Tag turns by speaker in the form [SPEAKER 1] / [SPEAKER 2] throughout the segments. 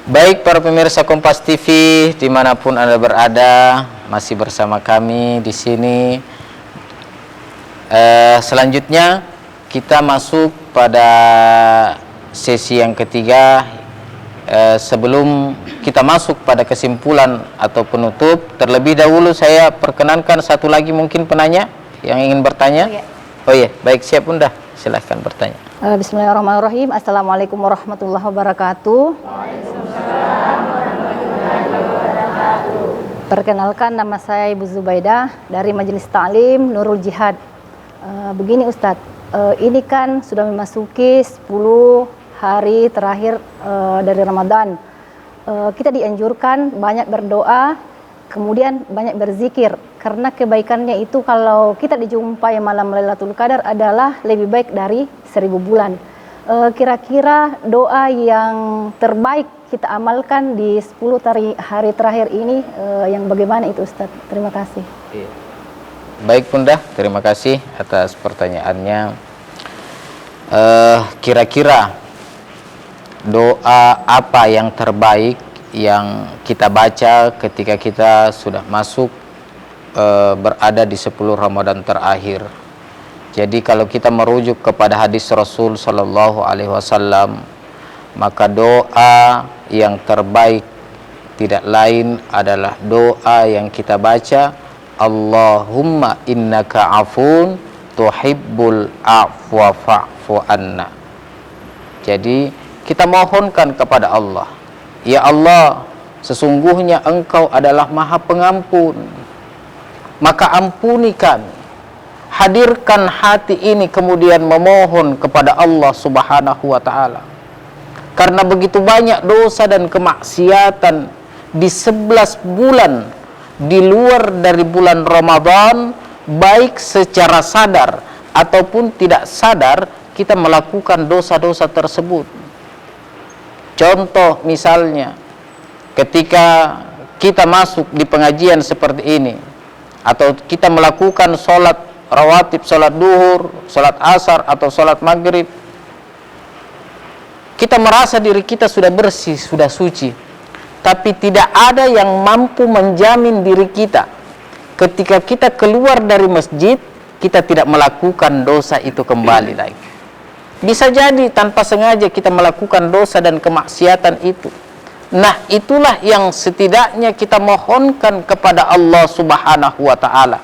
[SPEAKER 1] Baik para pemirsa Kompas TV dimanapun Anda berada, masih bersama kami di sini. Selanjutnya kita masuk pada sesi yang ketiga. Sebelum kita masuk pada kesimpulan atau penutup, terlebih dahulu saya perkenankan satu lagi mungkin penanya yang ingin bertanya. Oh iya, baik, siap Bunda, silahkan bertanya.
[SPEAKER 2] Bismillahirrahmanirrahim. Assalamualaikum warahmatullahi wabarakatuh. Perkenalkan, nama saya Ibu Zubaidah dari Majelis Ta'lim Nurul Jihad. Begini Ustadz, ini kan sudah memasuki 10 hari terakhir dari Ramadan. Kita dianjurkan banyak berdoa, kemudian banyak berzikir, karena kebaikannya itu kalau kita dijumpai malam Lailatul Qadar adalah lebih baik dari 1000 bulan. Kira-kira doa yang terbaik kita amalkan di 10 hari terakhir ini yang bagaimana itu Ustadz? Terima kasih.
[SPEAKER 1] Baik Bunda, terima kasih atas pertanyaannya. Kira-kira doa apa yang terbaik yang kita baca ketika kita sudah masuk berada di 10 Ramadan terakhir? Jadi kalau kita merujuk kepada hadis Rasul Sallallahu Alaihi Wasallam, maka doa yang terbaik tidak lain adalah doa yang kita baca, Allahumma innaka afun tuhibbul afwa fa'fu anna. Jadi kita mohonkan kepada Allah, ya Allah, sesungguhnya Engkau adalah Maha Pengampun, maka ampuni kami. Hadirkan hati ini kemudian memohon kepada Allah Subhanahu wa Ta'ala, karena begitu banyak dosa dan kemaksiatan di 11 bulan di luar dari bulan Ramadan, baik secara sadar ataupun tidak sadar kita melakukan dosa-dosa tersebut. Contoh misalnya, ketika kita masuk di pengajian seperti ini, atau kita melakukan sholat rawatib, sholat duhur, sholat asar, atau sholat maghrib, kita merasa diri kita sudah bersih, sudah suci, tapi tidak ada yang mampu menjamin diri kita ketika kita keluar dari masjid, kita tidak melakukan dosa itu kembali lagi. Bisa jadi tanpa sengaja kita melakukan dosa dan kemaksiatan itu. Nah, itulah yang setidaknya kita mohonkan kepada Allah Subhanahu wa Ta'ala,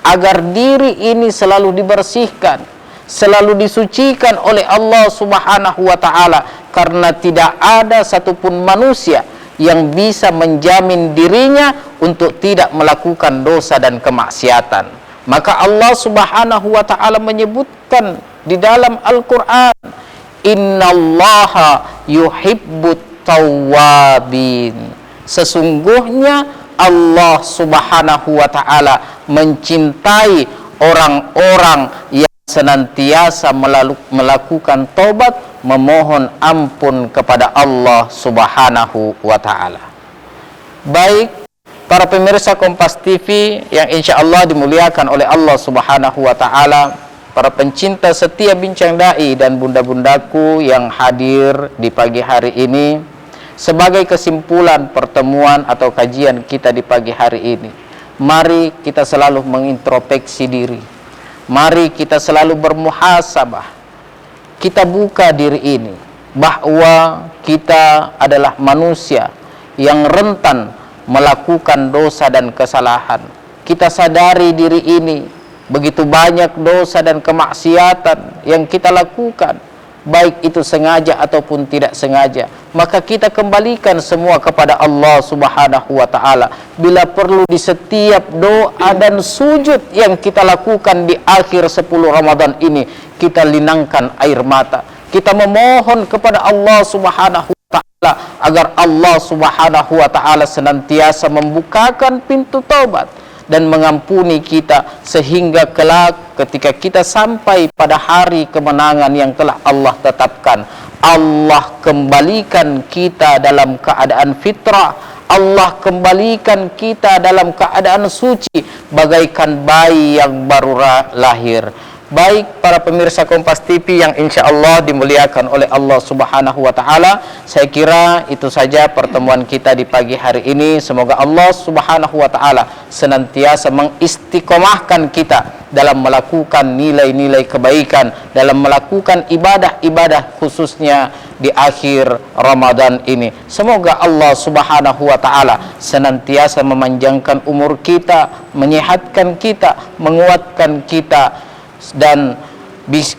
[SPEAKER 1] agar diri ini selalu dibersihkan, selalu disucikan oleh Allah Subhanahu wa Ta'ala, karena tidak ada satupun manusia yang bisa menjamin dirinya untuk tidak melakukan dosa dan kemaksiatan. Maka Allah Subhanahu wa Ta'ala menyebutkan di dalam Al-Quran, innallaha yuhibbut tawwabin, sesungguhnya Allah Subhanahu wa Ta'ala mencintai orang-orang yang senantiasa melakukan taubat, memohon ampun kepada Allah Subhanahu wa Ta'ala. Baik para pemirsa Kompas TV yang insya Allah dimuliakan oleh Allah Subhanahu wa Ta'ala, para pencinta setia Bincang Dai dan bunda-bundaku yang hadir di pagi hari ini, sebagai kesimpulan pertemuan atau kajian kita di pagi hari ini, mari kita selalu mengintrospeksi diri. Mari kita selalu bermuhasabah. Kita buka diri ini bahwa kita adalah manusia yang rentan melakukan dosa dan kesalahan. Kita sadari diri ini, begitu banyak dosa dan kemaksiatan yang kita lakukan, baik itu sengaja ataupun tidak sengaja. Maka kita kembalikan semua kepada Allah Subhanahu wa Ta'ala. Bila perlu di setiap doa dan sujud yang kita lakukan di akhir 10 Ramadan ini, kita linangkan air mata. Kita memohon kepada Allah Subhanahu wa Ta'ala agar Allah Subhanahu wa Ta'ala senantiasa membukakan pintu taubat dan mengampuni kita, sehingga kelak ketika kita sampai pada hari kemenangan yang telah Allah tetapkan, Allah kembalikan kita dalam keadaan fitrah, Allah kembalikan kita dalam keadaan suci bagaikan bayi yang baru lahir. Baik para pemirsa Kompas TV yang insya Allah dimuliakan oleh Allah Subhanahu wa Ta'ala, saya kira itu saja pertemuan kita di pagi hari ini. Semoga Allah Subhanahu wa Ta'ala senantiasa mengistiqomahkan kita dalam melakukan nilai-nilai kebaikan, dalam melakukan ibadah-ibadah khususnya di akhir Ramadan ini. Semoga Allah Subhanahu wa Ta'ala senantiasa memanjangkan umur kita, menyehatkan kita, menguatkan kita, dan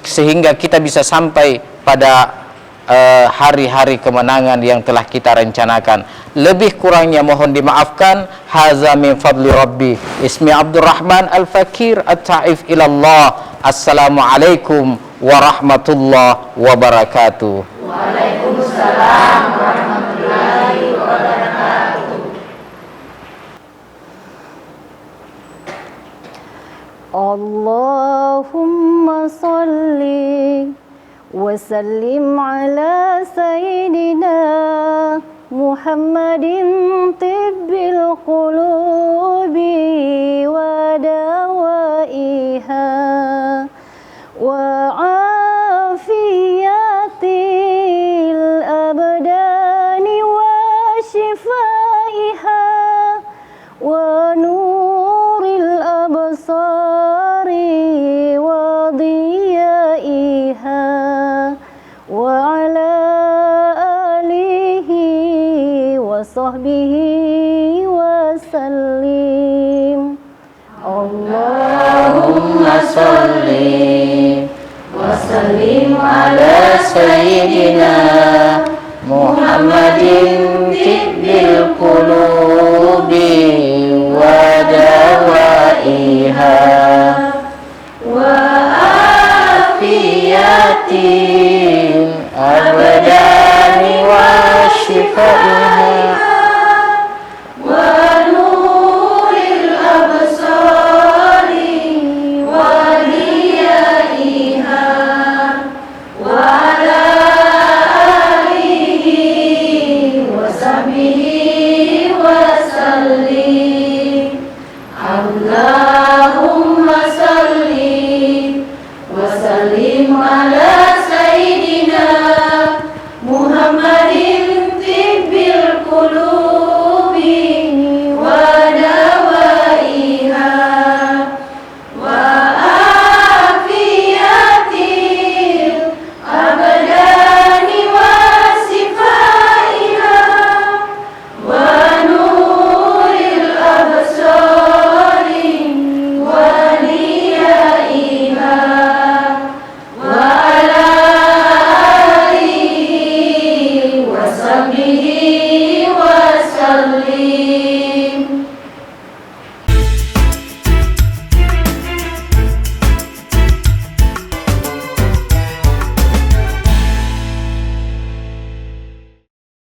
[SPEAKER 1] sehingga kita bisa sampai pada hari-hari kemenangan yang telah kita rencanakan. Lebih kurangnya mohon dimaafkan. Haza min fadli Rabbi. Ismi Abdurrahman Al-Fakir At-Ta'if ilallah. Assalamualaikum warahmatullahi wabarakatuh.
[SPEAKER 2] Waalaikumsalam warahmatullahi wabarakatuh. Allahumma salli wa sallim ala sayyidina Muhammadin tibbil qulubi wa dawaiha wa afiyatil abdani wa shifaiha wa nuril absari wa diyaiha wa ala alihi wa sahbihi wa sallim. Allahumma salli wa sallim ala sayyidina